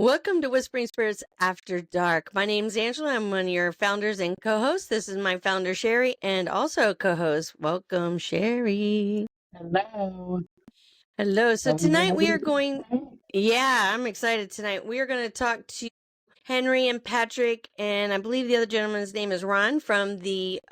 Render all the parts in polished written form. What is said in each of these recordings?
Welcome to Whispering Spirits After Dark. My name's Angela. I'm one of your founders and co-hosts. This is my founder, Sherry, and also co-host. Welcome, Sherry. Hello. Hello. So tonight we are going... Tonight? Yeah, I'm excited tonight. We are going to talk to Henry and Patrick, and I believe the other gentleman's name is Ron from the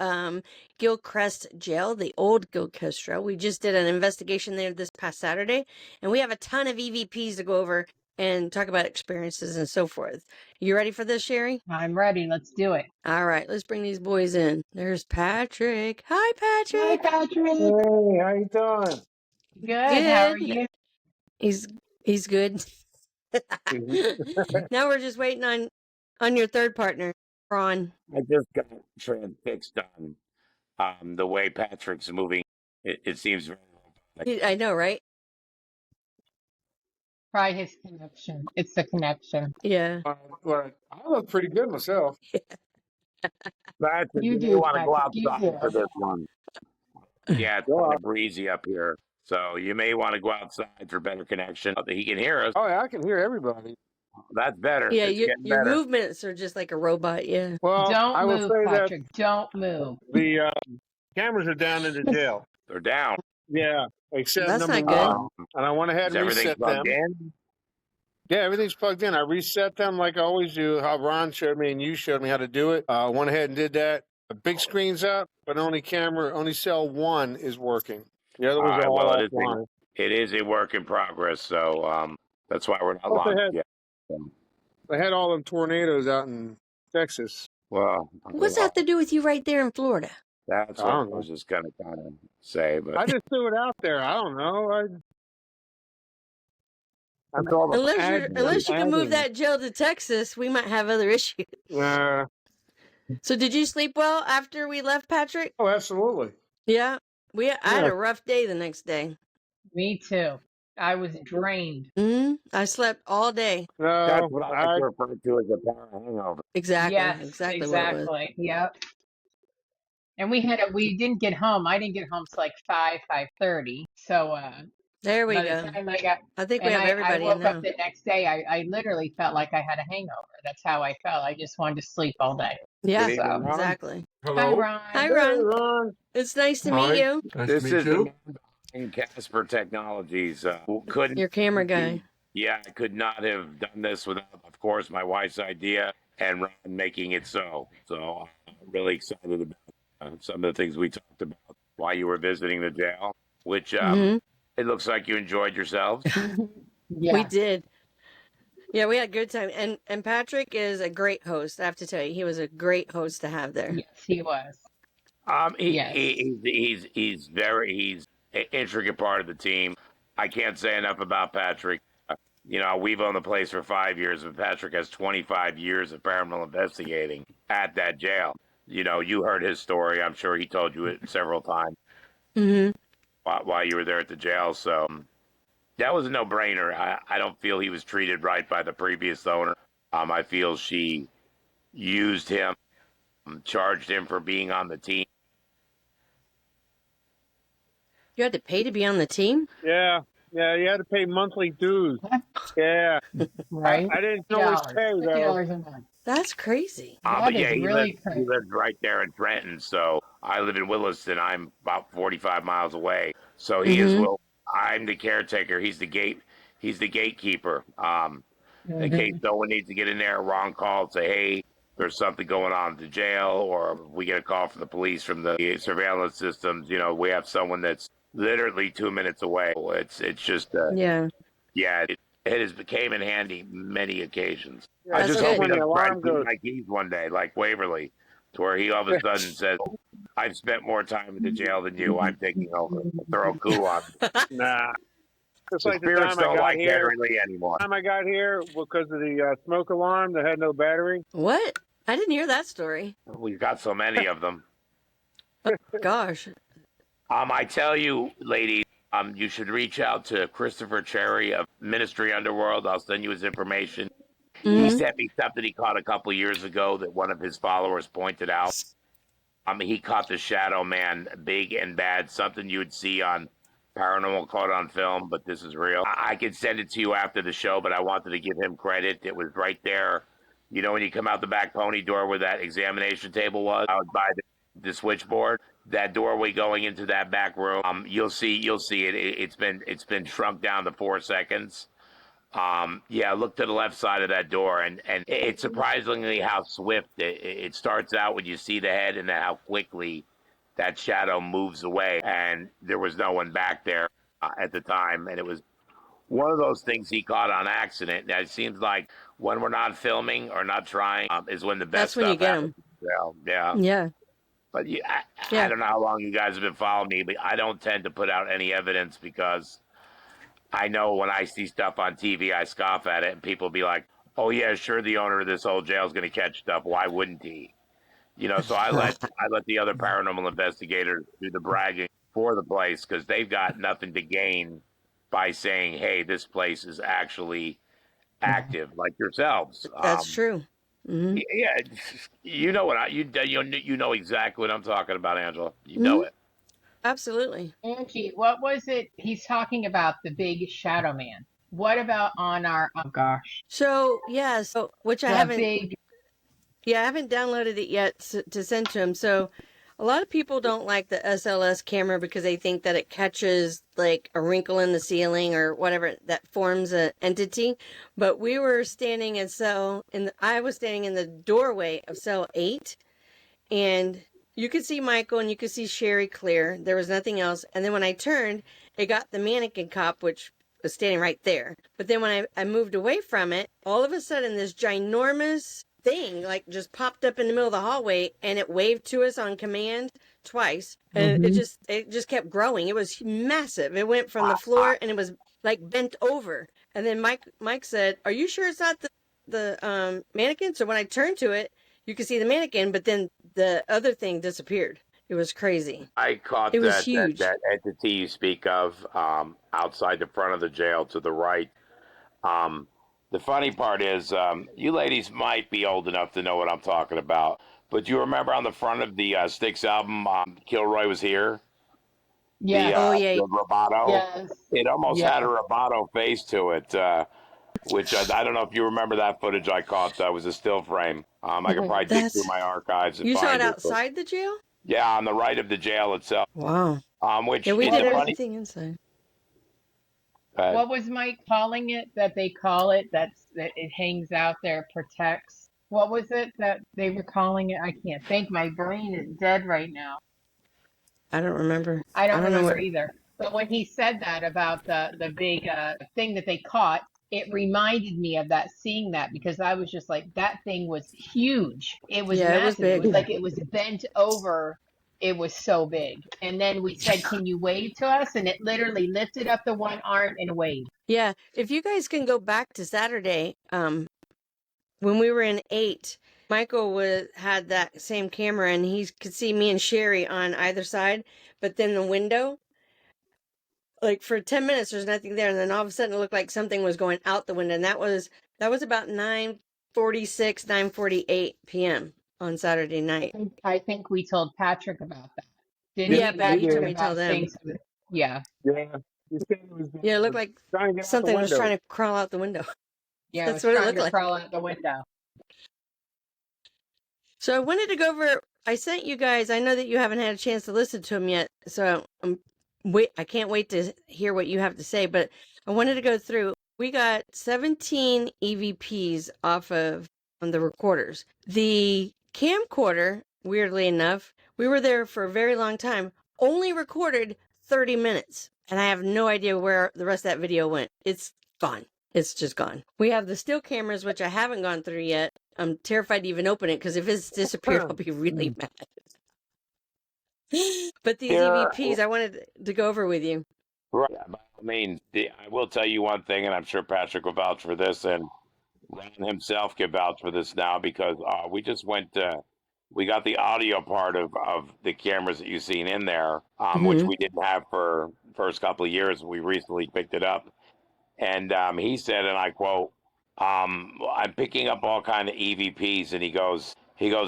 Gilchrist Jail, the Old Gilchrist Jail. We just did an investigation there this past Saturday, and we have a ton of EVPs to go over and talk about experiences and so forth. You ready for this, Sherry? I'm ready. Let's do it. All right, let's bring these boys in. There's Patrick. Hi, Hi, Patrick. Patrick. Hey, how you doing? Good. How are Good. you? He's good. Now we're just waiting on your third partner, Ron. I just got transfixed on the way Patrick's moving. It seems very robotic. I know, right? Try his connection. It's the connection. Yeah. Well, I look pretty good myself. Patrick, You you may do, want to go Patrick. You outside for do. this one. Yeah, it's kind of breezy up here. So you may want to go outside for better connection. He can hear us. Oh, yeah, I can hear everybody. That's better. Yeah, It's getting your better. movements are just like a robot. Yeah. Well, Don't I will move, say Patrick. Don't move. that the cameras are down in the jail. They're down. Yeah, except That's number not one. good. And I went ahead Is and everything reset them. plugged in? Yeah, everything's plugged in. I reset them like I always do, how Ron showed me and you showed me how to do it. I went ahead and did that. The big screen's up, but only cell one is working. The other ones are all offline. It is a work in progress. So that's why we're not Plus live yet. They had all them tornadoes out in Texas. Well, What's that to do with you right there in Florida? That's what I was just going to kind of say. But I just threw it out there. I don't know. Unless you can move that jail to Texas, we might have other issues. So did you sleep well after we left, Patrick? Oh, absolutely. Yeah. I had a rough day the next day. Me too. I was drained. I slept all day. No, that's what I like to refer to as a power hangover. Exactly. Yes, exactly. What it was. Yep. And we didn't get home. I didn't get home till like 5:30. So there we by go. the time I think we have everybody I woke in now. up the next day. I literally felt like I had a hangover. That's how I felt. I just wanted to sleep all day. Yeah, So, exactly. Hello. Hi, Ron. Hi, Ron. It's nice to meet you. This is the man behind Casper Technologies. Your camera guy. Yeah, I could not have done this without, of course, my wife's idea and Ron making it so. So I'm really excited about some of the things we talked about while you were visiting the jail, which it looks like you enjoyed yourselves. Yeah. We did. Yeah, we had a good time. And Patrick is a great host. I have to tell you, he was a great host to have there. Yes, he was. He's an intricate part of the team. I can't say enough about Patrick. We've owned the place for 5 years, but Patrick has 25 years of paranormal investigating at that jail. You heard his story. I'm sure he told you it several times while you were there at the jail. So that was a no-brainer. I don't feel he was treated right by the previous owner. I feel she used him, charged him for being on the team. You had to pay to be on the team? Yeah, you had to pay monthly dues. Yeah. Right? I didn't always pay, though. $50 a month. That's crazy. That is really crazy. He lives right there in Trenton, so I live in Williston. I'm about 45 miles away. So he is I'm the caretaker. He's the gatekeeper. In case someone needs to get in there, Ron called, say, hey, there's something going on at the jail, or we get a call from the police, from the surveillance systems. We have someone that's literally 2 minutes away. It's just it has became in handy many occasions. Yeah, I just good. hope When he the doesn't alarm try to goes. my keys one day, like Waverly, to where he all of a sudden says, I've spent more time in the jail than you. I'm taking over. Throw a coup on me. Nah. Just The like the spirits time I don't got like here. Waverly anymore. The time I got here, because of the smoke alarm that had no battery. What? I didn't hear that story. We've got so many of them. Gosh. I tell you, ladies, you should reach out to Christopher Cherry of Ministry Underworld. I'll send you his information. He sent me something he caught a couple years ago that one of his followers pointed out. He caught the shadow man, big and bad, something you would see on paranormal caught on film, but this is real. I could send it to you after the show, but I wanted to give him credit. It was right there. You know, when you come out the back pony door where that examination table was, out by the switchboard, that doorway going into that back room, you'll see it. It's been shrunk down to 4 seconds. Yeah, look to the left side of that door, and it's surprisingly how swift it starts out when you see the head, and then how quickly that shadow moves away. And there was no one back there at the time, and it was one of those things he caught on accident. Now, it seems like when we're not filming or not trying is when the best That's when you stuff get happens. them. Yeah. Yeah. But I Yeah. don't know how long you guys have been following me, but I don't tend to put out any evidence because I know when I see stuff on TV, I scoff at it, and people be like, "Oh yeah, sure, the owner of this old jail is going to catch stuff. Why wouldn't he?" You know, so I let the other paranormal investigators do the bragging for the place because they've got nothing to gain by saying, "Hey, this place is actually active," like yourselves. That's true. Hmm. Yeah, you know what you know exactly what I'm talking about, Angela. You know Hmm. it. Absolutely. Angie, what was it? He's talking about the big shadow man. What about on our, oh gosh, So yeah, so which I the haven't. big, Yeah, I haven't downloaded it yet to send to him. So a lot of people don't like the SLS camera because they think that it catches like a wrinkle in the ceiling or whatever that forms an entity. But we were standing in I was standing in the doorway of cell 8, and you could see Michael and you could see Sherry clear. There was nothing else. And then when I turned, it got the mannequin cop, which was standing right there. But then when I moved away from it, all of a sudden this ginormous thing like just popped up in the middle of the hallway, and it waved to us on command twice, and Mhm. it just kept growing. It was massive. It went from the floor, and it was like bent over. And then Mike said, "Are you sure it's not the mannequin?" So when I turned to it, you could see the mannequin, but then the other thing disappeared. It was crazy. I caught It was huge. that entity you speak of outside the front of the jail to the right. Um, the funny part is, you ladies might be old enough to know what I'm talking about. But you remember on the front of the Styx album, Kilroy Was Here? Yes, Oh yeah, The Roboto? yes, It almost had a yes. Roboto face to it, which I don't know if you remember that footage I caught. That was a still frame. I could probably dig through that's my archives and you saw it find it. But outside the jail. yeah, on the right of the jail itself. Wow. Yeah, Which we is did What the was, funny. everything inside. what was Mike calling it that they call it? That it hangs out there, protects. What was it that they were calling it? I can't think. My brain is dead right now. I don't remember. I I don't don't know remember what. either. But when he said that about the big thing that they caught, it reminded me of that, seeing that, because I was just like, that thing was huge. It was Yeah, it was massive. It was big. like it was bent over. It was so big. And then we said, "Can you wave to us?" And it literally lifted up the one arm and waved. Yeah, if you guys can go back to Saturday, when we were in 8, Michael had that same camera, and he could see me and Sherry on either side, but then the window, like for 10 minutes, there's nothing there, and then all of a sudden it looked like something was going out the window, and that was about 9:46, 9:48 p.m. on Saturday night. I think we told Patrick about that. Didn't Yeah, Yeah, we, but we you Patrick, told did. me to tell about them. seeing something? Yeah. Yeah. You said it was Yeah, it looked like trying to get out the something was window. trying to crawl out the window. Yeah, I That's was what it trying looked to like. crawl out the window. So I wanted to go over. I sent you guys. I know that you haven't had a chance to listen to them yet, so I can't wait to hear what you have to say. But I wanted to go through. We got 17 EVPs off of on the recorders. The camcorder, weirdly enough, we were there for a very long time. Only recorded 30 minutes, and I have no idea where the rest of that video went. It's gone. It's just gone. We have the still cameras, which I haven't gone through yet. I'm terrified to even open it because if it's disappeared, I'll be really mad. But these There, EVPs, I wanted to go over with you. right, by all means, I will tell you one thing, and I'm sure Patrick will vouch for this, and Ron himself can vouch for this now because we just went we got the audio part of the cameras that you've seen in there, which Hmm. we didn't have for first couple of years. We recently picked it up, and he said, and I quote, "I'm picking up all kind of EVPs," and he goes,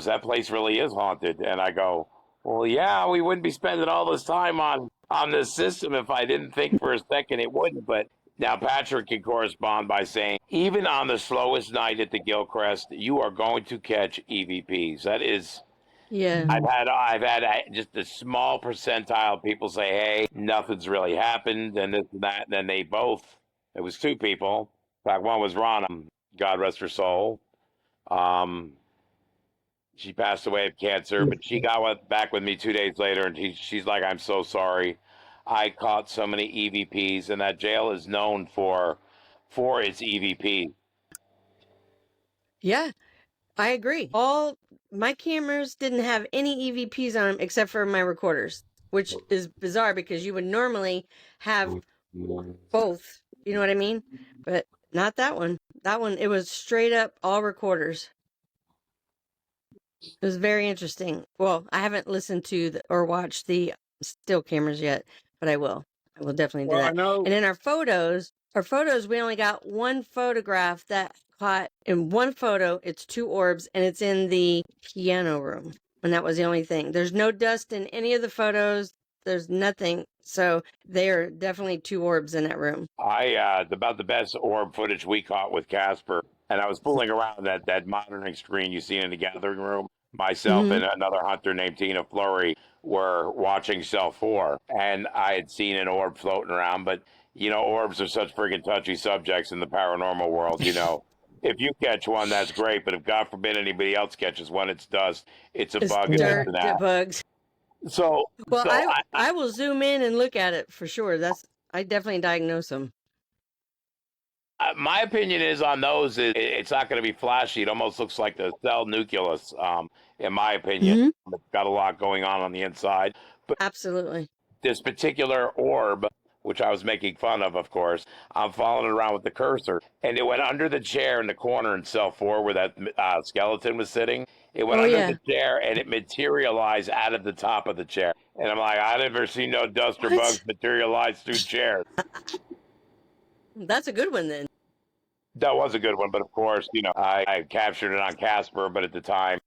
"That place really is haunted," and I go, "Well, yeah, we wouldn't be spending all this time on on the system. If I didn't think for a second, it wouldn't. But now Patrick can correspond by saying, even on the slowest night at the Gilchrist, you are going to catch EVPs. That is. Yeah. I've had just a small percentile of people say, "Hey, nothing's really happened," and this and that. And then they both. It was two people. In fact, one was Ron. God rest her soul. Um, she passed away of cancer, but she back with me 2 days later, and she's like, "I'm so sorry. I caught so many EVPs, and that jail is known for its EVP." Yeah, I agree. All my cameras didn't have any EVPs on them except for my recorders, which is bizarre because you would normally have both. You know what I mean? But not that one. That one, it was straight up all recorders. It was very interesting. Well, I haven't listened to or watched the still cameras yet, but I will. I will definitely do Well, I that. know. And in our photos, we only got one photograph that caught in one photo. It's two orbs, and it's in the piano room. And that was the only thing. There's no dust in any of the photos. There's nothing. So they are definitely two orbs in that room. About the best orb footage we caught with Casper, and I was fooling around that monitoring screen you see in the gathering room. Myself and another hunter named Tina Flurry were watching cell 4, and I had seen an orb floating around. But orbs are such friggin' touchy subjects in the paranormal world. If you catch one, that's great. But if God forbid anybody else catches one, it's dust, it's a It's bug, and this dirt, and that. bugs. So, Well, so I will zoom in and look at it for sure. I definitely diagnose them. my opinion is on those, it's not going to be flashy. It almost looks like the cell nucleus, in my opinion. It's got a lot going on the inside. But Absolutely. this particular orb, which I was making fun of course, I'm following it around with the cursor, and it went under the chair in the corner in cell 4 where that skeleton was sitting. It went under the chair, and it materialized out of the top of the chair. And I'm like, I never seen no dust or bugs materialize through chairs. That's a good one then. That was a good one, but of course, I captured it on Casper, but at the time,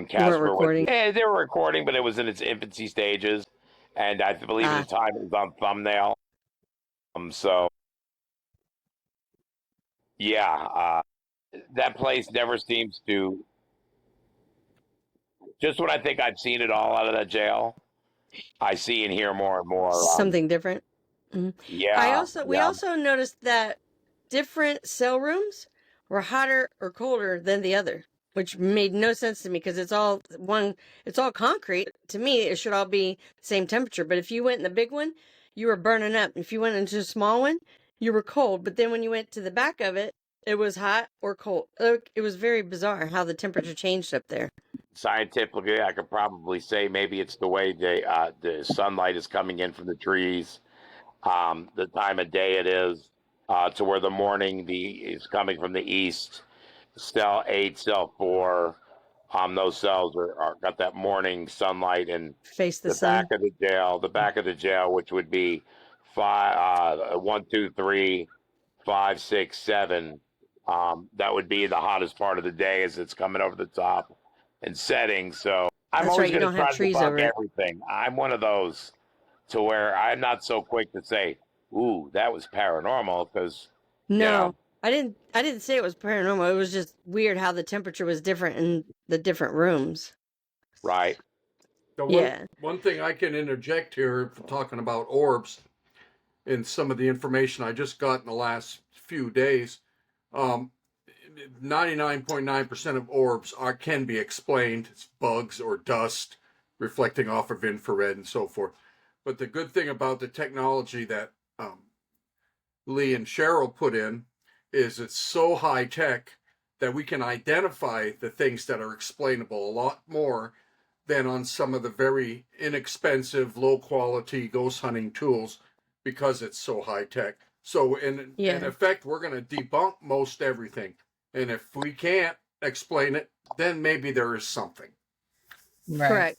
Casper recording. they were recording, but it was in its infancy stages, and I believe at the time it was on thumbnail. So yeah, that place never seems to. Just when I think I've seen it all out of that jail, I see and hear more and more. Something different. Yeah. We also noticed that different cell rooms were hotter or colder than the other, which made no sense to me because it's all concrete. To me, it should all be the same temperature. But if you went in the big one, you were burning up. If you went into a small one, you were cold. But then when you went to the back of it, it was hot or cold. It was very bizarre how the temperature changed up there. Scientifically, I could probably say maybe it's the way the sunlight is coming in from the trees, the time of day it is, to where the morning is coming from the east. Cell 8, cell 4, those cells are got that morning sunlight, and Face the the sun. back of the jail, which would be 1, 2, 3, 5, 6, 7. That would be the hottest part of the day as it's coming over the top and setting. So I'm That's always right, you going to don't try have to trees debunk over it. everything. I'm one of those to where I'm not so quick to say, "Ooh, that was paranormal," because No, I didn't say it was paranormal. It was just weird how the temperature was different in the different rooms. right. The one thing I can interject here, talking about orbs, and some of the information I just got in the last few days, 99.9% of orbs can be explained. It's bugs or dust reflecting off of infrared and so forth. But the good thing about the technology that Lee and Cheryl put in is it's so high tech that we can identify the things that are explainable a lot more than on some of the very inexpensive, low quality ghost hunting tools because it's so high tech. So in effect, we're going to debunk most everything. And if we can't explain it, then maybe there is something. Right. Correct.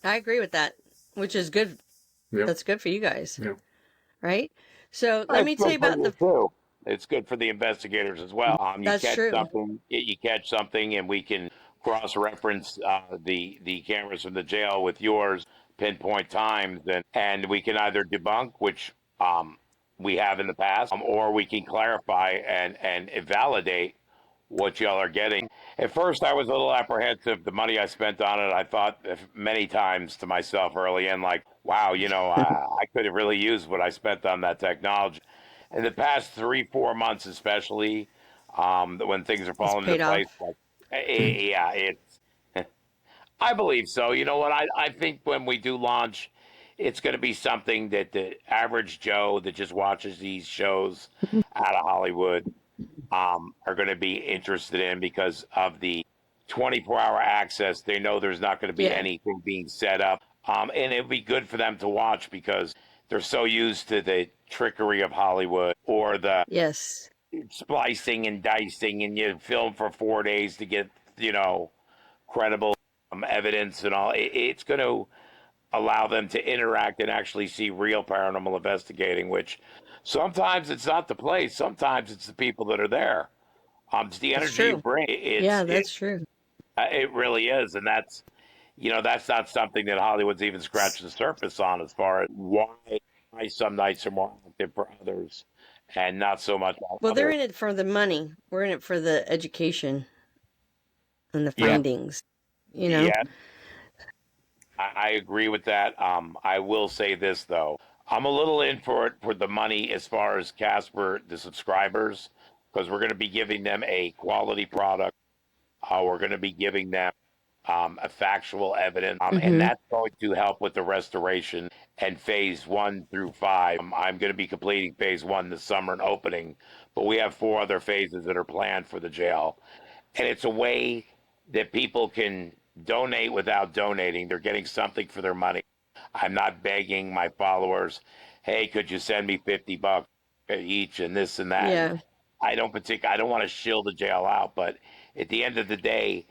I agree with that, which is good. Yep. That's good for you guys. Yeah. Right? So let me tell you about the... It's good for the investigators as well. That's true. You catch something, and we can cross-reference the cameras from the jail with yours, pinpoint times, and we can either debunk, which we have in the past, or we can clarify and validate what y'all are getting. At first, I was a little apprehensive. The money I spent on it, I thought many times to myself early in, like, wow, I could have really used what I spent on that technology. In the past 3-4 months, especially, when things are It's falling into paid place, off. like, yeah, it's. I believe so. You know what? I think when we do launch, it's going to be something that the average Joe that just watches these shows out of Hollywood are going to be interested in because of the 24-hour access. They know there's not going to be Yeah. anything being set up. And it'll be good for them to watch because they're so used to the trickery of Hollywood or the Yes. splicing and dicing, and you film for 4 days to get, credible evidence and all. It's going to allow them to interact and actually see real paranormal investigating, which sometimes it's not the place, sometimes it's the people that are there. It's the That's energy you true. bring. Yeah, that's true. It really is, and that's not something that Hollywood's even scratched the surface on as far as why some nights are more active for others, and not so much on Well, they're others. in it for the money. We're in it for the education and the Yeah, findings, you know? yeah, I agree with that. I will say this though, I'm a little in for it for the money as far as Casper, the subscribers, because we're going to be giving them a quality product. We're going to be giving them a factual evidence, and Mm-hmm. that's going to help with the restoration and phase 1 through 5. I'm going to be completing phase 1 this summer and opening, but we have 4 other phases that are planned for the jail, and it's a way that people can donate without donating. They're getting something for their money. I'm not begging my followers, hey, could you send me $50 each and this and that. And Yeah, I don't want to shill the jail out, but at the end of the day,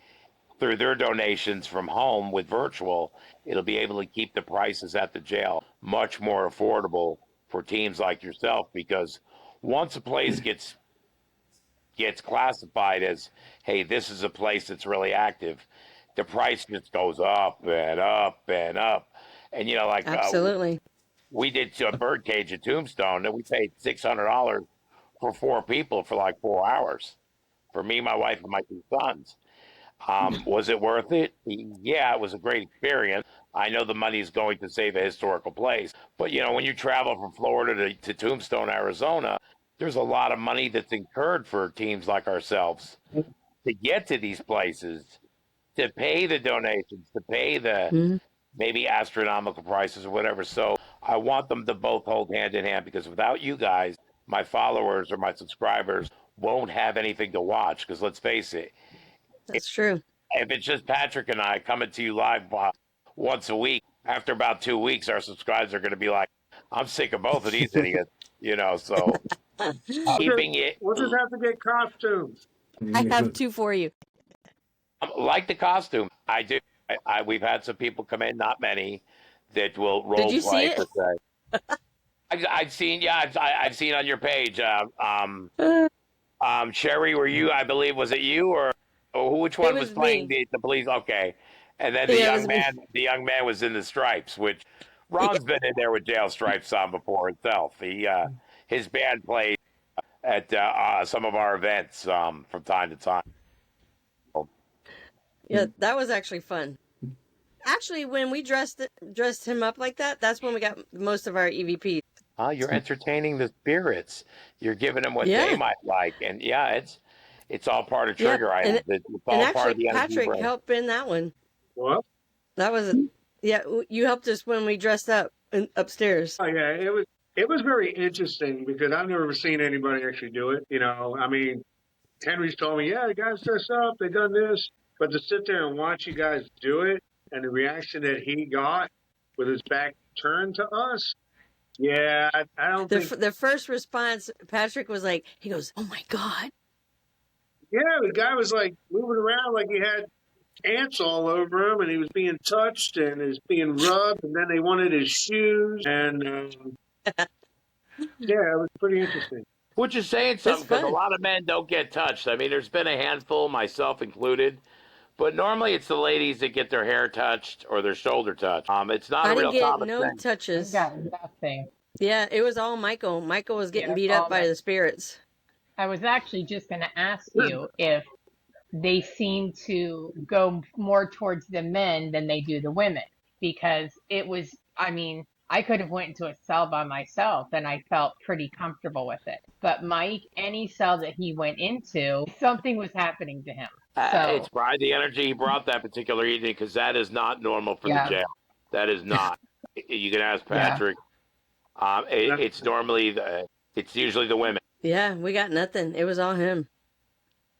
through their donations from home with virtual, it'll be able to keep the prices at the jail much more affordable for teams like yourself because once a place gets classified as, hey, this is a place that's really active, the price just goes up and up and up. And like absolutely. we did a birdcage at Tombstone, and we paid $600 for 4 people for like 4 hours for me, my wife, and my 2 sons. Was it worth it? Yeah, it was a great experience. I know the money is going to save a historical place, but when you travel from Florida to Tombstone, Arizona, there's a lot of money that's incurred for teams like ourselves to get to these places, to pay the donations, to pay the Mhm. maybe astronomical prices or whatever. So I want them to both hold hand in hand because without you guys, my followers or my subscribers won't have anything to watch. Because let's face it, That's true. if it's just Patrick and I coming to you live once a week, after about 2 weeks, our subscribers are going to be like, I'm sick of both of these idiots, So keeping it We'll just have to get costumes. I have two for you. like the costume. I do. We've had some people come in, not many, that will Did role you see play it? per se. I've seen, yeah, I've seen on your page. Sherry, were you? I believe was it you or which It one was was playing me. the police? Okay, and then Yeah, it was me. the young man was in the stripes, which Ron's been in there with jail stripes on before himself. His band played at some of our events from time to time. Yeah, that was actually fun. Actually, when we dressed him up like that, that's when we got most of our EVPs. You're entertaining the spirits. You're giving them what they Yeah, might like, and yeah, it's all part of yep. trigger items. It's And all part actually, of the energy Patrick brain. helped in that one. What? That was, yeah, you helped us when we dressed up upstairs. Oh yeah, it was very interesting because I've never seen anybody actually do it. I mean, Henry's told me, yeah, the guys dress up, they done this, but to sit there and watch you guys do it and the reaction that he got with his back turned to us, yeah, I don't think. The first response, Patrick was like, he goes, "Oh my God." Yeah, the guy was like moving around like he had ants all over him, and he was being touched and is being rubbed, and then they wanted his shoes, and yeah, it was pretty interesting. Which is saying It's something because a fun. lot of men don't get touched. I mean, there's been a handful, myself included, But normally it's the ladies that get their hair touched or their shoulder touched. It's not I a didn't real get common no thing. I touches. got nothing. Yeah, it was all Michael. Michael was getting Yeah, beat up all by that. the spirits. I was actually just going to ask you if they seem to go more towards the men than they do the women, because it was, I mean, I could have went into a cell by myself and I felt pretty comfortable with it. But Mike, any cell that he went into, something was happening to him. It's So, probably the energy he brought that particular evening because that is not normal for the yeah, jail. That is not. You can ask yeah. Patrick. It's normally it's usually the women. Yeah, we got nothing. It was all him,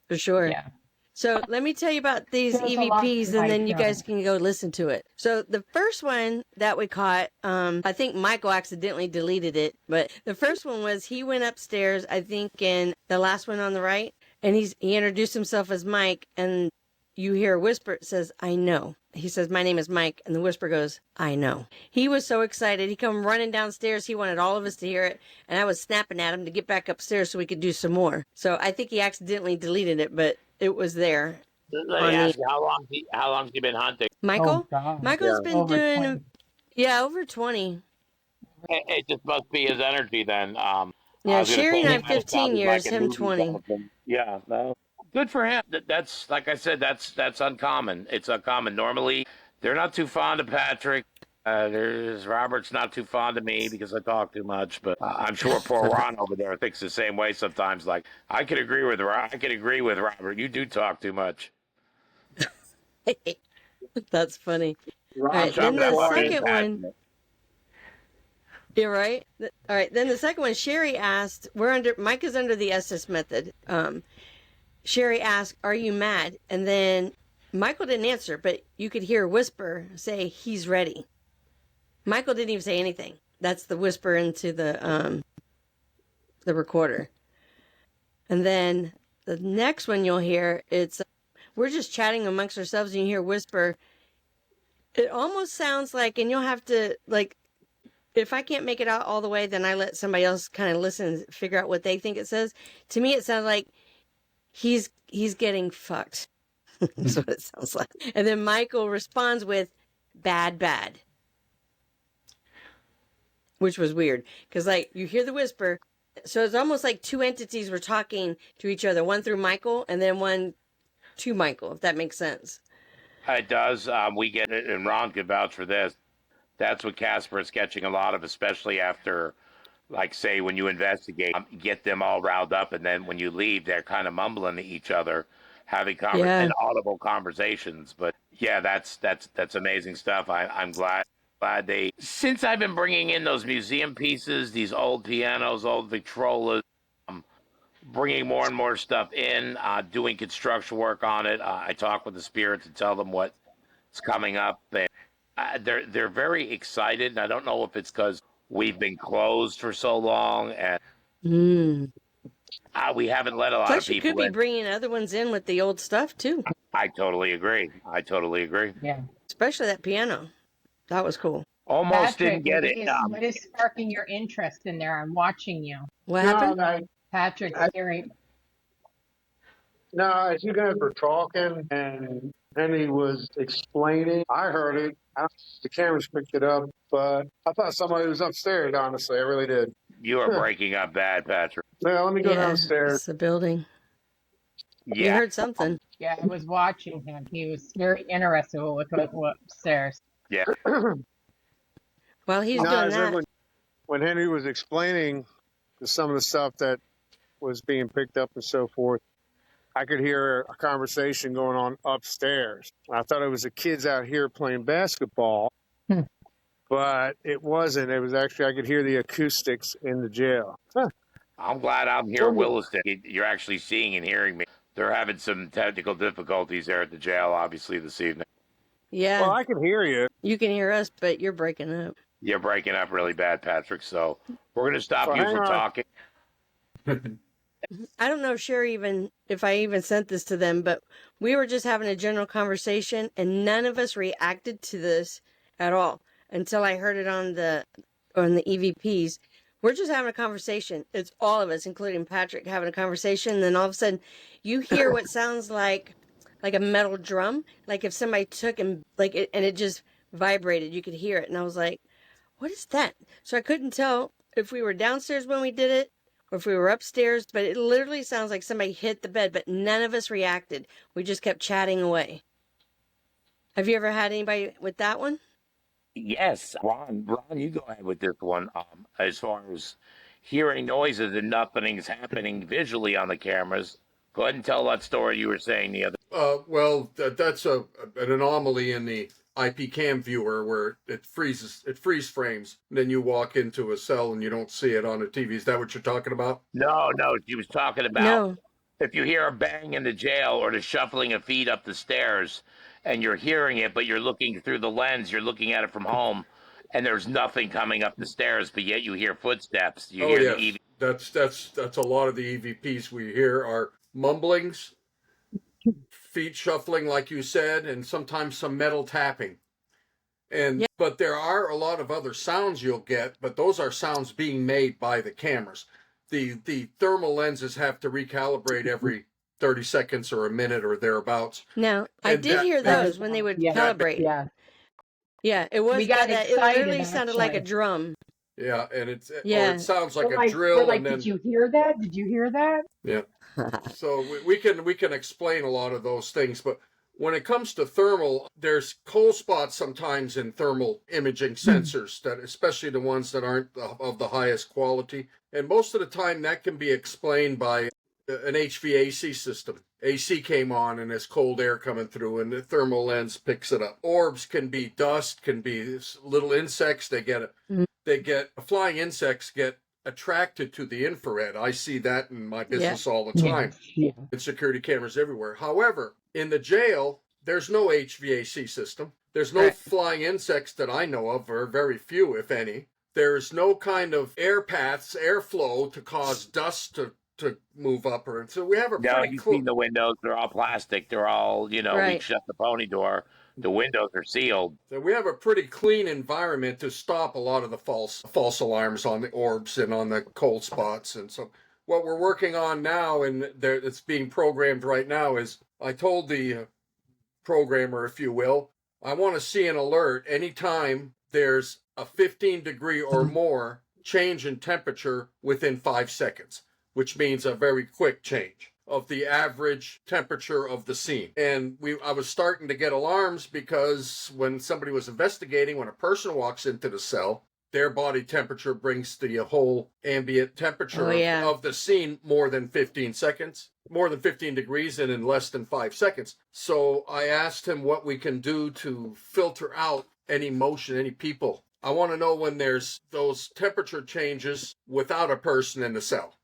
for sure. Yeah. So let me tell you about these There's a lot EVPs, to and my then you guys show. can go listen to it. So the first one that we caught, I think Michael accidentally deleted it, but the first one was he went upstairs, I think in the last one on the right, and he introduced himself as Mike, and you hear a whisper. It says, "I know." He says, "My name is Mike," and the whisper goes, "I know." He was so excited. He come running downstairs. He wanted all of us to hear it, and I was snapping at him to get back upstairs so we could do some more. So I think he accidentally deleted it, but it was there Let me on the ask you, how long have you been hunting? Oh, Michael. God. Michael's been Over doing, 20. yeah, over 20. It just must be his energy then. I Yeah, was gonna Sherry say and he I might have 15 sounded like years, a him newbie kind 20. of thing. Yeah, no. Good for him. That's like I said. That's uncommon. It's uncommon. Normally, they're not too fond of Patrick. There's Robert's not too fond of me because I talk too much. But I'm sure poor Ron over there thinks the same way sometimes. Like I could agree with Robert. You do talk too much. That's funny. All I'm right, sure then the Ron is second one, passionate. you're right. All right, then the second one, Sherry asked, Mike is under the SS method. Sherry asked, "Are you mad?" And then Michael didn't answer, but you could hear a whisper say, "He's ready." Michael didn't even say anything. That's the whisper into the recorder. And then the next one you'll hear, it's we're just chatting amongst ourselves and you hear whisper. It almost sounds like, and you'll have to, like, if I can't make it out all the way, then I let somebody else kind of listen and figure out what they think it says. To me, it sounds like he's getting fucked. That's what it sounds like. And then Michael responds with bad, bad, which was weird because, like, you hear the whisper. So it's almost like two entities were talking to each other, one through Michael and then one to Michael, if that makes sense. It does. We get it, and Ron could vouch for this. That's what Casper is catching a lot of, especially after, like, say, when you investigate, get them all riled up, and then when you leave, they're kind of mumbling to each other, having Yeah. inaudible conversations. But yeah, that's amazing stuff. I'm glad they. Since I've been bringing in those museum pieces, these old pianos, old Victrolas, bringing more and more stuff in, doing construction work on it. I talk with the spirits and tell them what's coming up. They're very excited, and I don't know if it's because we've been closed for so long and Mm. we haven't let a lot of Plus, you could people be in. bringing other ones in with the old stuff too, I totally agree. Yeah. especially that piano. That was cool. Almost didn't Patrick, get it. what is sparking your interest in there? I'm watching you. What No, happened? Patrick's hearing. no, as you guys were talking and Henry was explaining, I heard it. The cameras picked it up, but I thought somebody was upstairs, honestly. I really did. You are breaking up bad, Patrick. Well, let me go Yeah, downstairs. it's the building. You Yeah, heard something. Yeah, I was watching him. He was very interested with what upstairs. yeah. While he's No, doing I said that, when Henry was explaining some of the stuff that was being picked up and so forth, I could hear a conversation going on upstairs. I thought it was the kids out here playing basketball, Hmm. but it wasn't. It was actually, I could hear the acoustics in the jail. Huh. I'm glad I'm here, Williston. You're actually seeing and hearing me. They're having some technical difficulties there at the jail, obviously, this evening. yeah, Well, I can hear you. you can hear us, but you're breaking up. You're breaking up really bad, Patrick. So we're going to stop Well, you hang from on. talking. I don't know if Sherry if I even sent this to them, but we were just having a general conversation and none of us reacted to this at all until I heard it on the EVPs. We're just having a conversation. It's all of us, including Patrick, having a conversation. And then all of a sudden you hear what sounds like like a metal drum, like if somebody took and like it, and it just vibrated, you could hear it. And I was like, what is that? So I couldn't tell if we were downstairs when we did it or if we were upstairs, but it literally sounds like somebody hit the bed, but none of us reacted. We just kept chatting away. Have you ever had anybody with that one? Yes, Ron, you go ahead with this one. As far as hearing noises and nothing's happening visually on the cameras, go ahead and tell that story you were saying the other. Well, that's an anomaly in the IP cam viewer where it freeze frames. And then you walk into a cell and you don't see it on the TV. Is that what you're talking about? No, she was talking about No. if you hear a bang in the jail or the shuffling of feet up the stairs and you're hearing it, but you're looking through the lens, you're looking at it from home, and there's nothing coming up the stairs, but yet you hear footsteps. You hear yes. the EV. That's a lot of the EVPs we hear are mumblings, feet shuffling, like you said, and sometimes some metal tapping. And Yeah. but there are a lot of other sounds you'll get, but those are sounds being made by the cameras. The thermal lenses have to recalibrate every 30 seconds or a minute or thereabouts. Now, I And did that- hear those when they would calibrate. Yeah. Yeah, it was We got that. It excited, literally sounded like a actually. drum. Yeah, and it's or Yeah. it sounds like We're a drill, we're like, and then did you hear that? Did you hear that? yeah. So we can explain a lot of those things, but when it comes to thermal, there's cold spots sometimes in thermal imaging sensors, that especially the ones that aren't of the highest quality, and most of the time that can be explained by an HVAC system. AC came on and there's cold air coming through, and the thermal lens picks it up. Orbs can be dust, can be little insects. Flying insects get attracted to the infrared. I see that in my business all the time. Yeah. And security cameras everywhere. However, in the jail, there's no HVAC system. There's no flying insects that I know of, or very few, if any. There's no kind of air paths, airflow to cause dust to move up. So we have a No, pretty you've cool. seen the windows. They're all plastic. They're all, we shut the pony door. The windows are sealed. So we have a pretty clean environment to stop a lot of the false alarms on the orbs and on the cold spots. And so what we're working on now, and it's being programmed right now, is I told the programmer, if you will, I want to see an alert anytime there's a 15-degree or more change in temperature within 5 seconds, which means a very quick change of the average temperature of the scene. And I was starting to get alarms because when somebody was investigating, when a person walks into the cell, their body temperature brings the whole ambient temperature of the scene more than 15 degrees and in less than 5 seconds. So I asked him what we can do to filter out any motion, any people. I want to know when there's those temperature changes without a person in the cell.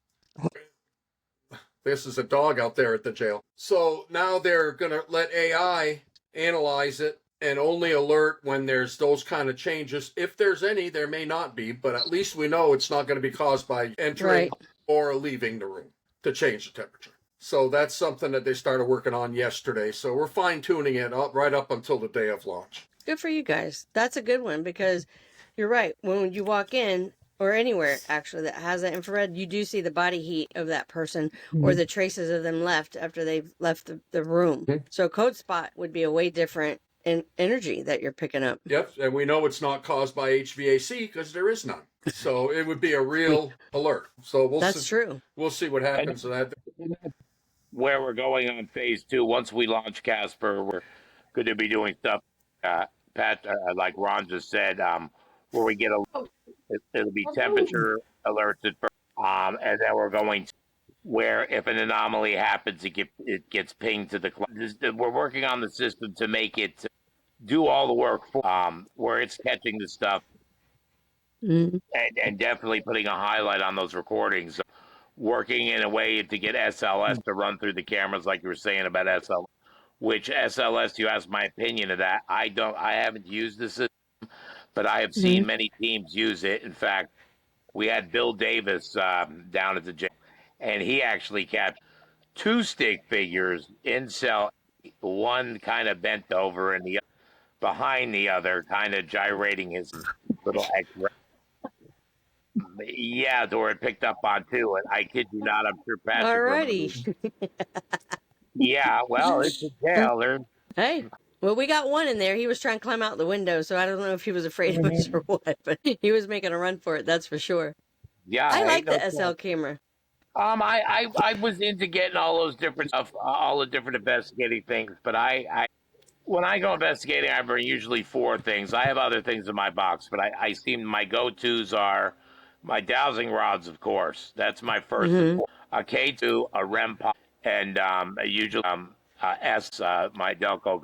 This is a dog out there at the jail. So now they're going to let AI analyze it and only alert when there's those kind of changes. If there's any, there may not be, but at least we know it's not going to be caused by entering or leaving the room to change the temperature. So that's something that they started working on yesterday. So we're fine-tuning it right up until the day of launch. Good for you guys. That's a good one because you're right. When you walk in, or anywhere actually that has that infrared, you do see the body heat of that person or the traces of them left after they've left the room. So a cold spot would be a way different energy that you're picking up. Yep, and we know it's not caused by HVAC because there is none. So it would be a real alert. So That's true. We'll see what happens to that. Where we're going on phase 2, once we launch Casper, we're going to be doing stuff, Pat, like Ron just said, where we get it'll be temperature alerts at first, and then we're going to where if an anomaly happens, it gets pinged to the cloud. We're working on the system to make it do all the work where it's catching the stuff and definitely putting a highlight on those recordings. Working in a way to get SLS to run through the cameras, like you were saying about SLS. Which SLS? You asked my opinion of that. I haven't used this system, but I have seen many teams use it. In fact, we had Bill Davis down at the jail, and he actually captured 2 stick figures in cell, one kind of bent over and the other behind the other, kind of gyrating his little X-ray. Yeah, Dora picked up on too, and I kid you not, I'm sure Patrick. Alrighty. Yeah, well, it's a jail. They're, Hey, well, we got one in there. He was trying to climb out the window, so I don't know if he was afraid of us or what, but he was making a run for it, that's for sure. yeah, I ain't like no the SL telling. camera. I was into getting all those different stuff, all the different investigating things. But when I go investigating, I bring usually four things. I have other things in my box, but I seem my go-tos are my dowsing rods, of course. That's my first and Mm-hmm. foremost. A K2, a REM pod, and usually my Delco.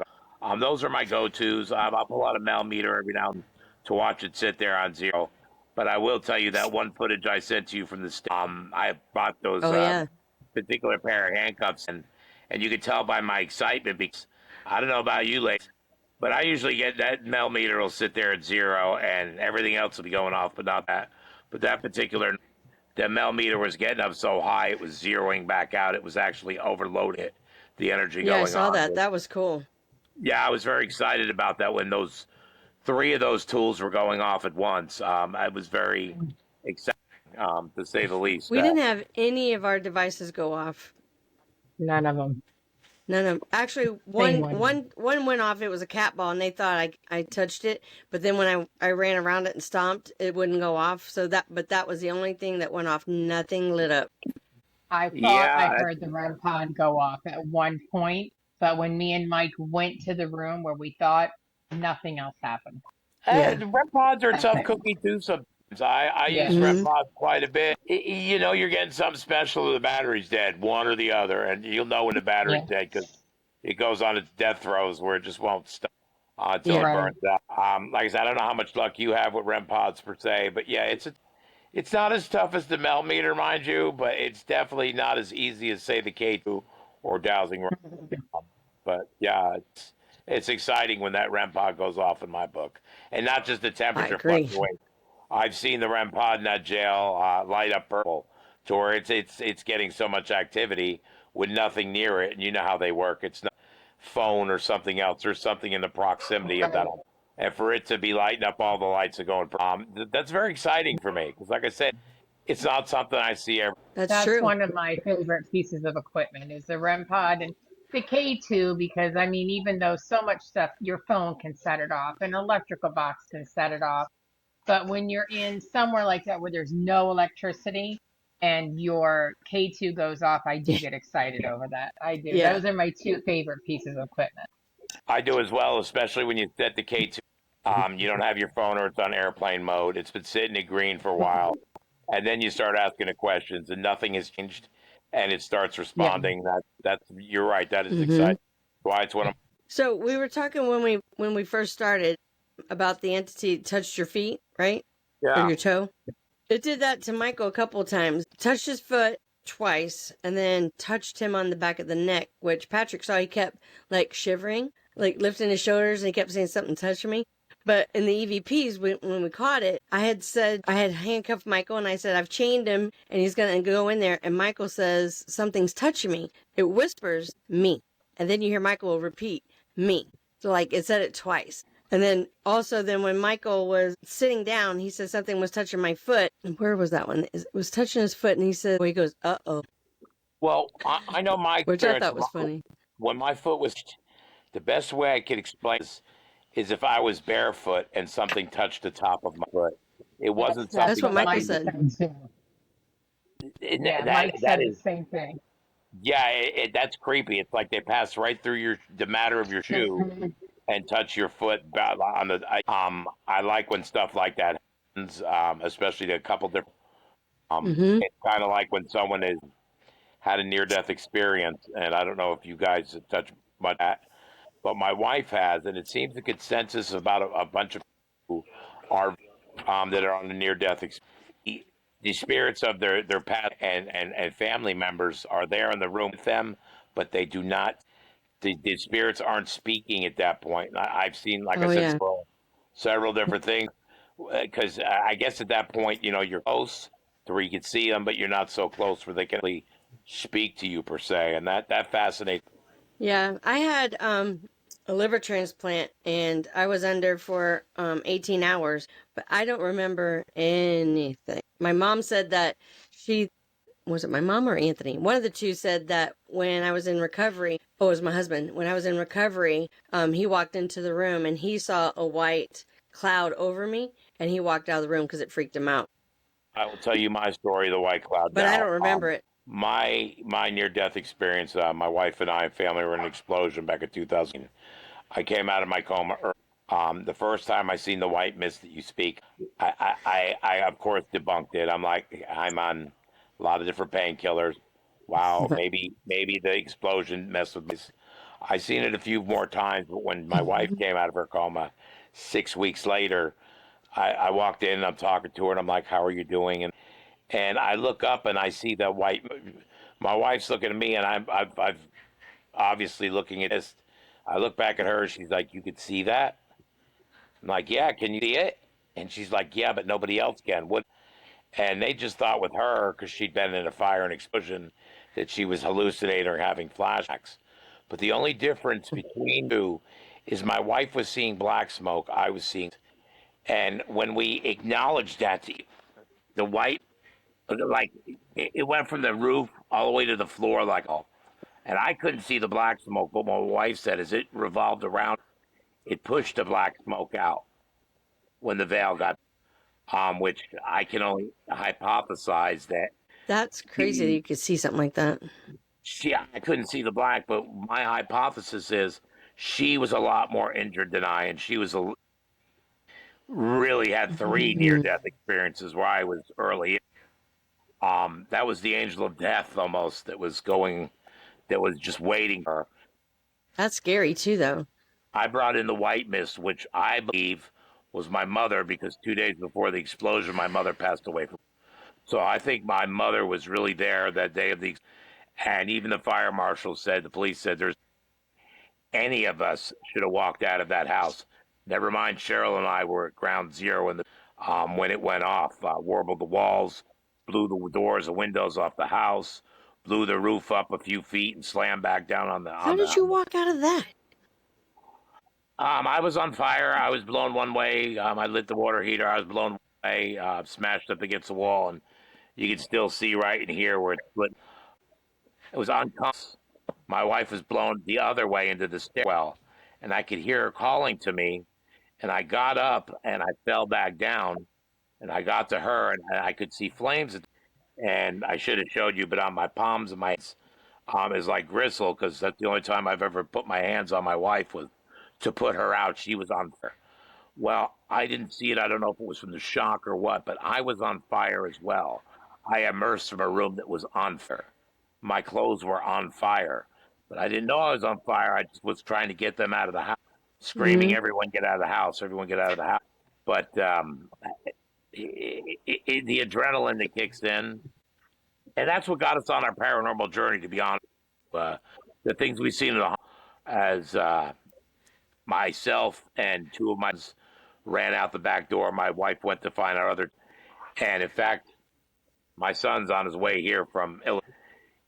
Those are my go-tos. I'll pull out a millimeter every now and then to watch it sit there on zero. But I will tell you that one footage I sent to you from the I bought those Oh, yeah. particular pair of handcuffs, and you could tell by my excitement because I don't know about you, ladies, but I usually get that millimeter will sit there at zero, and everything else will be going off, but not that. But that particular the millimeter was getting up so high it was zeroing back out. It was actually overloaded, the energy Yeah, I going saw on. that. That was cool. Yeah, I was very excited about that when those three of those tools were going off at once. I was very excited, to say the least. We didn't have any of our devices go off. None of them. None of actually Same one one. one went off. It was a cat ball, and they thought I touched it. But then when I ran around it and stomped, it wouldn't go off. So that was the only thing that went off. Nothing lit up. I thought I Yeah, heard the REM pod go off at one point, but when me and Mike went to the room where we thought, nothing else happened. Yeah. the REM pods are a tough cookie too. Sometimes I use Yes. REM Mm-hmm. pods quite a bit. You know, you're getting something special if the battery's dead, one or the other, and you'll know when the battery's Yeah. dead because it goes on its death throes where it just won't stop until Yeah. it Right. burns out. Like I said, I don't know how much luck you have with REM pods per se, but yeah, it's not as tough as the millimeter, mind you, but it's definitely not as easy as say the K2 or dowsing. But yeah, it's exciting when that REM pod goes off in my book, and not just the I temperature agree. fluctuates. I've seen the REM pod in that jail light up purple, to where it's getting so much activity with nothing near it, and you know how they work. It's not phone or something else. There's something in the proximity of that, Right. and for it to be lighting up all the lights are going. That's very exciting for me because, like I said, it's not something I see every. That's That's true. one of my favorite pieces of equipment is the REM pod and the K2 because I mean even though so much stuff your phone can set it off, an electrical box can set it off, but when you're in somewhere like that where there's no electricity and your K2 goes off, I do get excited over that. I do. Yeah. Those are my two favorite pieces of equipment. I do as well, especially when you set the K2. You don't have your phone or it's on airplane mode. It's been sitting at green for a while. And then you start asking it questions and nothing has changed and it starts Yeah. responding. That's you're right. That is Mm-hmm. exciting. Why it's one of So we were talking when we first started about the entity touched your feet, right? Or yeah. your toe. It did that to Michael a couple of times. Touched his foot twice and then touched him on the back of the neck, which Patrick saw. He kept like shivering, like lifting his shoulders, and he kept saying something touching me. But in the EVPs, when we caught it, I had said, I had handcuffed Michael and I said, I've chained him and he's going to go in there. And Michael says, something's touching me. It whispers, me. And then you hear Michael repeat, me. So like it said it twice. And then also, then when Michael was sitting down, he said something was touching my foot. Where was that one? It was touching his foot, and he said, well, he goes, uh-oh, Well, I know my which I experience thought was funny. when my foot was the best way I could explain is if I was barefoot and something touched the top of my foot. It wasn't That's something what What Michael Mike touching said. said too. Yeah, Mike that said the is same thing. yeah, that's creepy. It's like they pass right through the matter of your shoe and touch your foot on the. I like when stuff like that happens, especially a couple different. Mm-hmm. It's kind of like when someone has had a near death experience, and I don't know if you guys have touched much that, but my wife has, and it seems the consensus about a bunch of people who are that are on a near death experience. The spirits of their past and family members are there in the room with them, but they do not the spirits aren't speaking at that point. I've seen, like I Oh, said, yeah. several different things because I guess at that point, you know, you're close to where you can see them, but you're not so close where they can really speak to you per se, and that fascinates. Yeah, I had a liver transplant, and I was under for 18 hours, but I don't remember anything. My mom said that she was it my mom or Anthony? One of the two said that when I was in recovery, oh, it was my husband. When I was in recovery, he walked into the room and he saw a white cloud over me, and he walked out of the room because it freaked him out. I will tell you my story, the white cloud. But I Now, don't remember it. my near-death experience. My wife and I and family were in an explosion back in 2000. I came out of my coma. The first time I seen the white mist that you speak, I of course debunked it. I'm like, I'm on a lot of different painkillers. Wow, maybe the explosion messed with me. I seen it a few more times, but when my wife came out of her coma 6 weeks later, I walked in and I'm talking to her and I'm like, "How are you doing?" And I look up and I see the white. My wife's looking at me and I've obviously looking at this. I look back at her. She's like, "You could see that?" I'm like, "Yeah, can you see it?" And she's like, "Yeah, but nobody else can." What? And they just thought with her, because she'd been in a fire and explosion, that she was hallucinating or having flashbacks. But the only difference between two is my wife was seeing black smoke. I was seeing, and when we acknowledged that, the white, like it went from the roof all the way to the floor, like oh. And I couldn't see the black smoke, but my wife said as it revolved around, it pushed the black smoke out when the veil got, which I can only hypothesize that That's crazy that she, you could see something like that. I couldn't see the black, but my hypothesis is she was a lot more injured than I, and she was really had three near-death experiences where I was early. That was the angel of death almost that was going, that was just waiting for her. That's scary too, though. I brought in the white mist, which I believe was my mother, because 2 days before the explosion, my mother passed away. So I think my mother was really there that day of the, and even the fire marshal said, the police said, there's any of us should have walked out of that house. Never mind, Cheryl and I were at ground zero when it went off. Warbled the walls, blew the doors and windows off the house, blew the roof up a few feet, and slammed back down on the How did you walk out of that? I was on fire. I was blown one way. I lit the water heater. I was blown one way, smashed up against the wall, and you could still see right in here where it split. It was unconscious. My wife was blown the other way into the stairwell, and I could hear her calling to me. And I got up and I fell back down, and I got to her, and I could see flames. And I should have showed you, but on my palms and my hands is like gristle, because that's the only time I've ever put my hands on my wife was to put her out. She was on fire. Well, I didn't see it. I don't know if it was from the shock or what, but I was on fire as well. I emerged from a room that was on fire. My clothes were on fire, but I didn't know I was on fire. I just was trying to get them out of the house, screaming, "Everyone get out of the house! Everyone get out of the house!" But the adrenaline that kicks in, and that's what got us on our paranormal journey. To be honest, the things we've seen in the as myself and two of my ran out the back door. My wife went to find our other, and in fact, my son's on his way here from Illinois.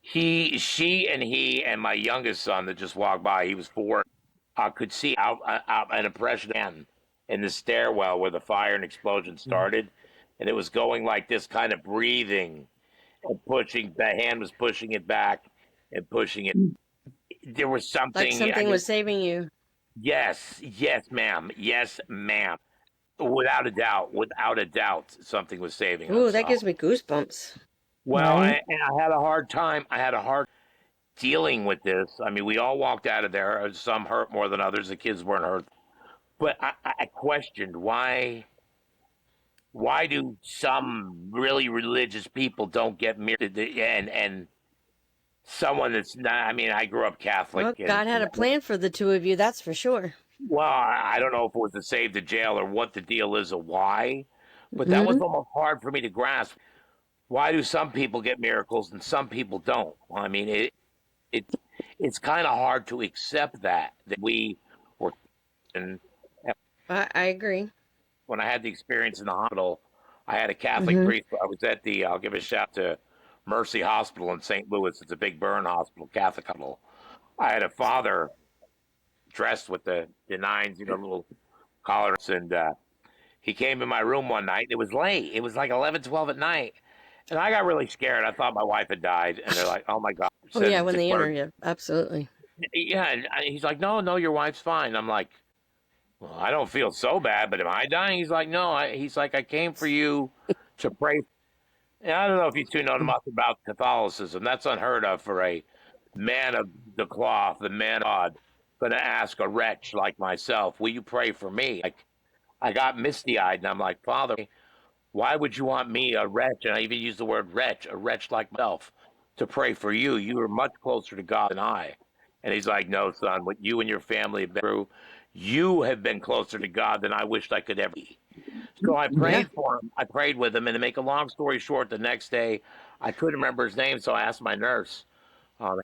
She, and my youngest son that just walked by. He was 4. Could see out an impression in the stairwell where the fire and explosion started, and it was going like this, kind of breathing and pushing. The hand was pushing it back and pushing it. There was something. Like something was saving you. Yes, ma'am. Yes, ma'am. Without a doubt, something was saving us. Ooh, that gives me goosebumps. Well, right? And I had a hard time. Dealing with this. I mean, we all walked out of there. Some hurt more than others. The kids weren't hurt. But I questioned why do some really religious people don't get married, and someone that's not. I mean, I grew up Catholic. Well, God had a plan for the two of you, that's for sure. Well, I don't know if it was to save the jail or what the deal is or why, but that was almost hard for me to grasp. Why do some people get miracles and some people don't? I mean, it's kind of hard to accept that we were. And I agree. when I had the experience in the hospital, I had a Catholic priest. I was at I'll give a shout to Mercy Hospital in St. Louis. It's a big burn hospital, Catholic hospital. I had a father dressed with the nines, little collars, and he came in my room one night. It was late. It was like 11, 12 at night. And I got really scared. I thought my wife had died, and they're like, "Oh my God!" Oh yeah, Said when the they enter clerk. you, absolutely. Yeah, and he's like, "No, your wife's fine." I'm like, "Well, I don't feel so bad, but am I dying?" He's like, "No." He's like, "I came for you to pray." And I don't know if you two know much about Catholicism. That's unheard of for a man of the cloth, the man of God, going to ask a wretch like myself, "Will you pray for me?" Like, I got misty eyed, and I'm like, "Father, why would you want me, a wretch?" And I even use the word wretch, a wretch like myself, to pray for you. You are much closer to God than I. And he's like, "No, son, what you and your family have been through, you have been closer to God than I wished I could ever be." So I Yeah. prayed for him. I prayed with him. And to make a long story short, the next day, I couldn't remember his name. So I asked my nurse, uh,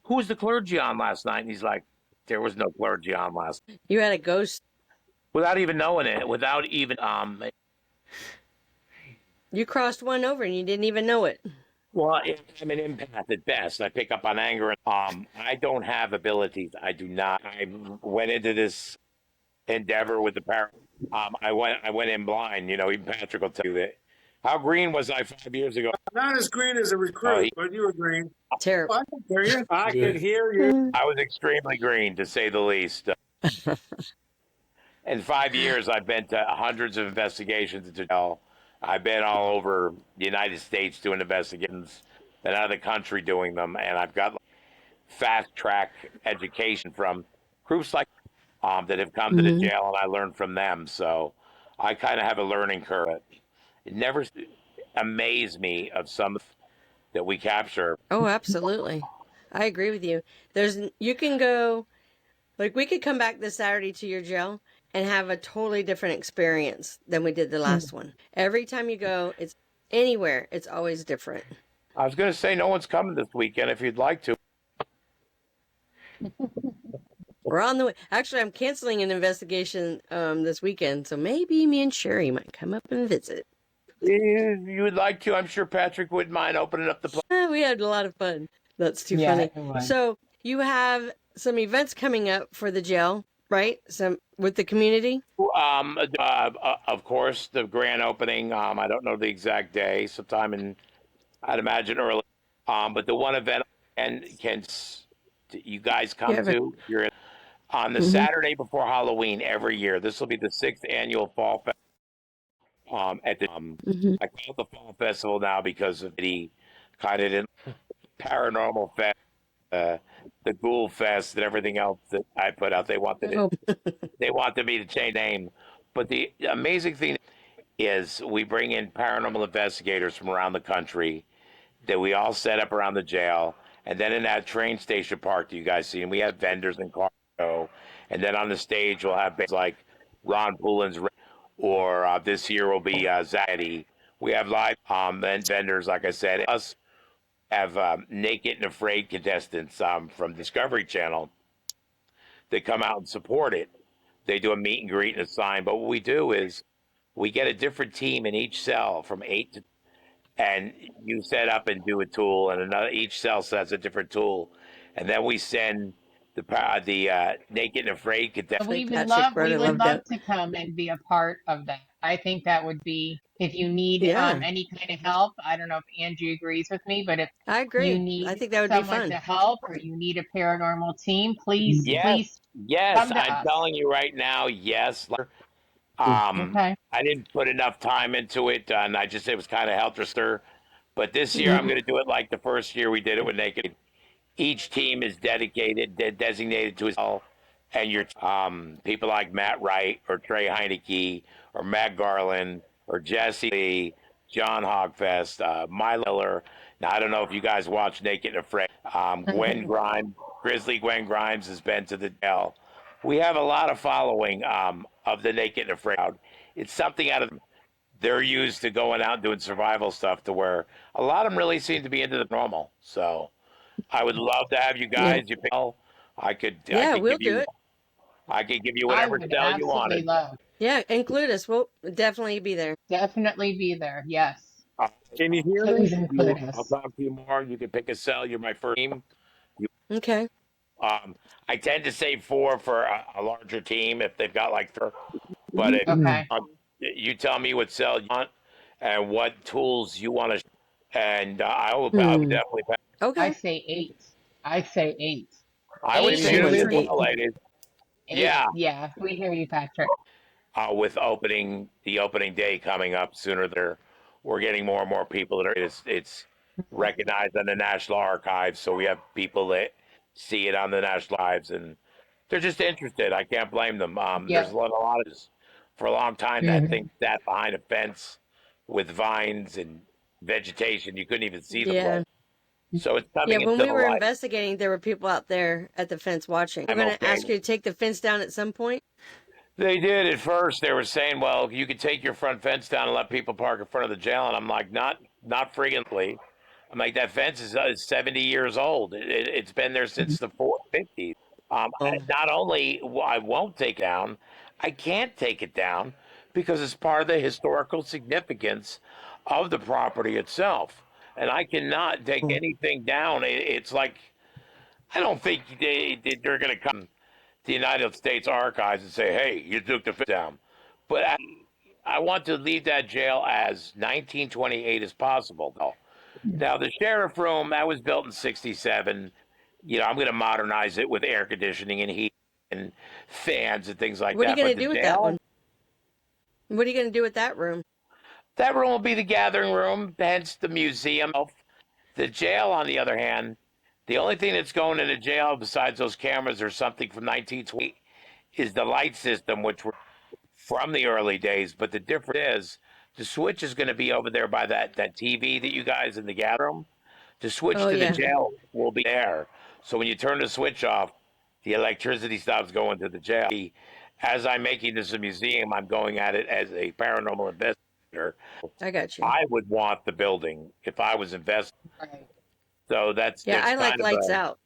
"Who was the clergy on last night?" And he's like, "There was no clergy on last night." You had a ghost. Without even knowing it, without even, You crossed one over and you didn't even know it. well, I'm an empath at best. I pick up on anger. I don't have abilities. I do not. I went into this endeavor with the power. I went in blind. You know, even Patrick will tell you that. How green was I 5 years ago? Not as green as a Oh, recruit, but you were green. Terrible. I can hear you. I Yeah. can hear you. I was extremely green, to say the least. In 5 years, I've been to hundreds of investigations into jail. I've been all over the United States doing investigations, been out of the country doing them, and I've got fast track education from groups like that have come to the Mhm. jail, and I learned from them. So I kind of have a learning curve. It never amazed me of some that we capture. Oh, absolutely. I agree with you. You can go, like, we could come back this Saturday to your jail and have a totally different experience than we did the last one. Every time you go, it's anywhere, it's always different. I was going to say no one's coming this weekend if you'd like to. We're on the way. Actually, I'm canceling an investigation this weekend, so maybe me and Sherry might come up and visit. If you would like to, I'm sure Patrick wouldn't mind opening up the place. We had a lot of fun. That's too Yeah, funny. it was. So you have some events coming up for the jail, right? Some with the community. Of course, the grand opening. I don't know the exact day. Sometime in, I'd imagine early. But the one event and you guys You come have a. to? You're on the Mhm. Saturday before Halloween every year. This will be the sixth annual Fall Fest. At the Mhm. I call it the Fall Festival now because of the kind of Paranormal Fest, the Ghoul Fest, and everything else that I put out. Oh. They wanted me to change the name, but the amazing thing is we bring in paranormal investigators from around the country that we all set up around the jail, and then in that train station park that you guys see, and we have vendors and car show, and then on the stage we'll have bands like Ron Poulin's, or this year will be Zaddy. We have live and vendors, like I said. Us have naked and afraid contestants from Discovery Channel that come out and support it. They do a meet and greet and a sign. But what we do is we get a different team in each cell from eight to, and you set up and do a tool, and another each cell sets a different tool, and then we send the naked and afraid contestants. Definitely, Patrick We Brother would loved love that. to come and be a part of that. I think that would be, if you need Yeah, any kind of help. I don't know if Angie agrees with me, but if I you agree. I need think that would be someone fun. to help or you need a paranormal team, please, Yes, please yes, come to I'm us. telling you right now, yes. Okay. I didn't put enough time into it, and I just it was kind of helter skelter. But this year, I'm Mhm. going to do it like the first year we did it with Naked. Each team is dedicated, designated to his role, and your people like Matt Wright or Trey Heineke or Matt Garland or Jesse Lee, John Hogfest, Milo Miller. Now I don't know if you guys watch Naked and Afraid. Gwen Grimes, Grizzly Gwen Grimes has been to the jail. We have a lot of following of the Naked and Afraid. It's something out of they're used to going out and doing survival stuff to where a lot of them really seem to be into the normal. So I would love to have you Yeah, guys. You pick, I yeah, could we'll give do you it. I whatever would cell you absolutely wanted. love. Yeah, include us. We'll definitely be there. Definitely be there. Yes. I'll Can you hear me? Please include I'll us. talk to you more. You can pick a cell. You're my first team. You, Okay. I tend to say four for a larger team if they've got like three. But if Okay. you tell me what cell you want, and what tools you want to. And I would definitely. I Okay. say 8. I say 8. I would 8 Can you say hear it me? as Someone's usually. eight. well, ladies. 8. Yeah, Yeah, we hear you, Patrick. with the opening day coming up sooner, there we're getting more and more people that are. It's recognized on the National Archives, so we have people that see it on the National Archives, and they're just interested. I can't blame them. There's Yep. a lot of for a long time that Hmm. thing sat behind a fence with vines and vegetation. You couldn't even see the Yeah. place. So it's Yeah. coming When into we the were light. investigating, there were people out there at the fence watching. We're I'm going to okay. ask you to take the fence down at some point. They did at first. They were saying, "Well, you could take your front fence down and let people park in front of the jail." And I'm like, not frequently. I'm like, that fence is 70 years old. It's been there since the 50s. Oh. Not only I won't take it down, I can't take it down because it's part of the historical significance of the property itself, and I cannot take anything down. It's like I don't think they're going to come to the United States Archives and say, "Hey, you took the fence down," but I want to leave that jail as 1928 as possible. Now, the sheriff room, that was built in 67. I'm going to modernize it with air conditioning and heat and fans and things like What are you that. going But to the do with that one? jail, What are you going to do with that room? that room will be the gathering room, hence the museum. The jail, on the other hand, the only thing that's going in the jail besides those cameras or something from 1920 is the light system, which were from the early days. But the difference is the switch is going to be over there by that TV that you guys in the gathering room. The switch Oh, to the yeah. jail will be there. So when you turn the switch off, the electricity stops going to the jail. As I'm making this a museum, I'm going at it as a paranormal investigator. I got you. I would want the building if I was investing. Right. So that's Yeah. that's I like kind of lights out.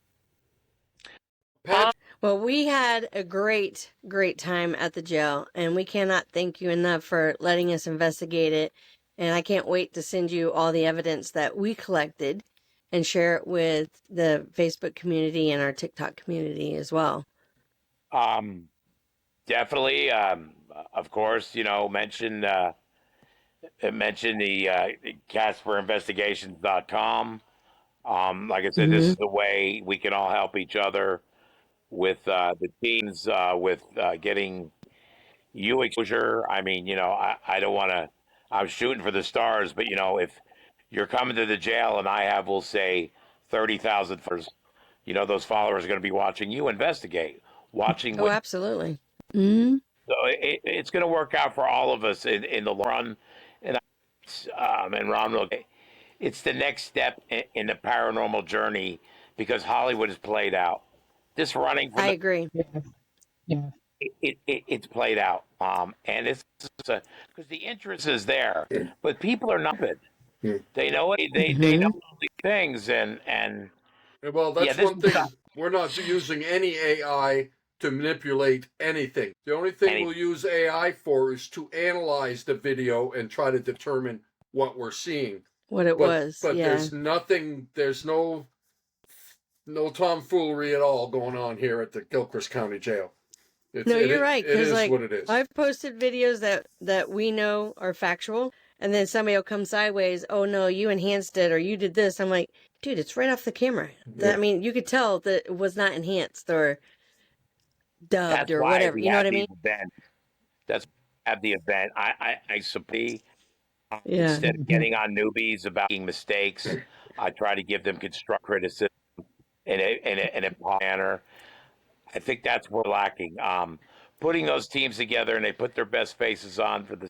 a Pat, Well, we had a great, great time at the jail, and we cannot thank you enough for letting us investigate it. And I can't wait to send you all the evidence that we collected and share it with the Facebook community and our TikTok community as well. definitely, of course, mention the CasperInvestigations.com. Like I said, this Mm-hmm. is the way we can all help each other with the teams with getting you exposure. I mean, I don't want to. I'm shooting for the stars, but if you're coming to the jail and I have, we'll say, 30,000 followers, those followers are going to be watching you investigate, watching Oh, what. absolutely. Mm-hmm. So it's going to work out for all of us in the long run. And Ron will. It's the next step in the paranormal journey because Hollywood is played out. This running for I the agree. Yes. Yes. it's played out. And it's because the interest is there, but people are not stupid. They know it. They know Mm-hmm. these things, and well, yeah, that's this one is thing. We're not using any AI to manipulate anything. The only thing any we'll use AI for is to analyze the video and try to determine what we're seeing. What it But was. but Yeah. there's nothing. There's no tomfoolery at all going on here at the Gilchrist County Jail. No, you're right. It Because, is like, what it is. I've posted videos that we know are factual, and then somebody will come sideways. Oh no, you enhanced it, or you did this. I'm like, dude, it's right off the camera. Yeah. I mean, you could tell that it was not enhanced or dubbed that's or why whatever. we You know have what I these mean? events. That's why we have the event. I suppose Yeah. instead of Mhm. getting on newbies about making mistakes, I try to give them constructive criticism in a manner. I think that's what we're lacking. Putting those teams together and they put their best faces on for the.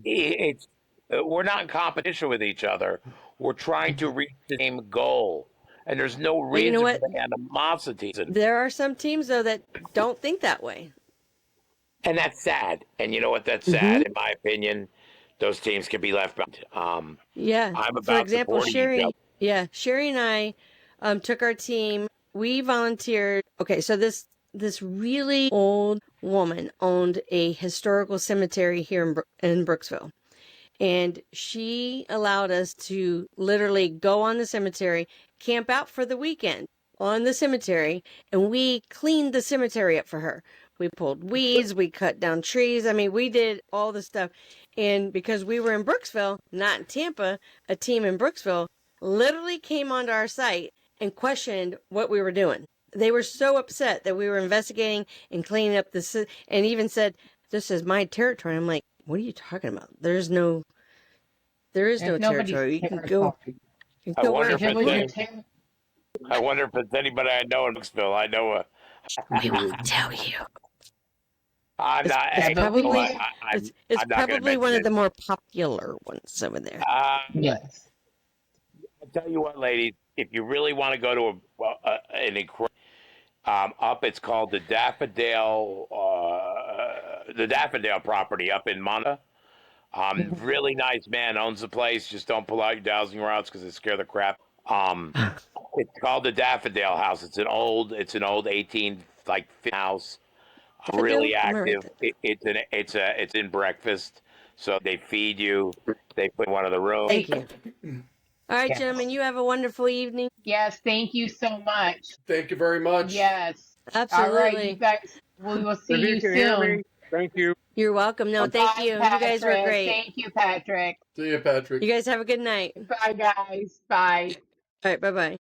It's we're not in competition with each other. We're trying to reach the same goal, and there's no But you know reason for what? the animosity, There are some teams though that don't think that way. and that's sad. And you know what? That's Mm-hmm. sad, in my opinion. Those teams can be left behind. Yeah. I'm For about example, supporting each other. Sherry and I took our team. We volunteered. Okay, so this really old woman owned a historical cemetery here in Brooksville. And she allowed us to literally go on the cemetery, camp out for the weekend on the cemetery, and we cleaned the cemetery up for her. We pulled weeds, we cut down trees. I mean, we did all the stuff. And because we were in Brooksville, not in Tampa, a team in Brooksville literally came onto our site and questioned what we were doing. They were so upset that we were investigating and cleaning up and even said, "This is my territory." I'm like, "What are you talking about? There is no It's nobody's territory. You can go, territory. I wonder If if it it's was your any, I wonder if it's anybody I know in Brooksville. I know. We won't tell you." I'm not. Yeah, Hey, but we Probably just, it's I'm not going to probably one mention of the it. more popular ones over there. yes. I'll tell you what, ladies. If you really want to go to an incredible up, it's called the Daffodil property up in Monta. Really nice man owns the place. Just don't pull out your dowsing rods because they scare the crap. It's called the Daffodil House. It's an old 18 like house. Really I'm gonna write active. that down. It's in breakfast. So they feed you. They put one of the rooms. Thank you. All right, Yes. gentlemen, you have a wonderful evening. Yes, thank you so much. Thank you very much. Yes. Absolutely. All right, you guys, we will see If you you can hear soon. me, thank you. You're welcome. No, thank Bye, you. Patrick. You guys were great. Thank you, Patrick. See you, Patrick. You guys have a good night. Bye, guys. Bye. All right, bye-bye.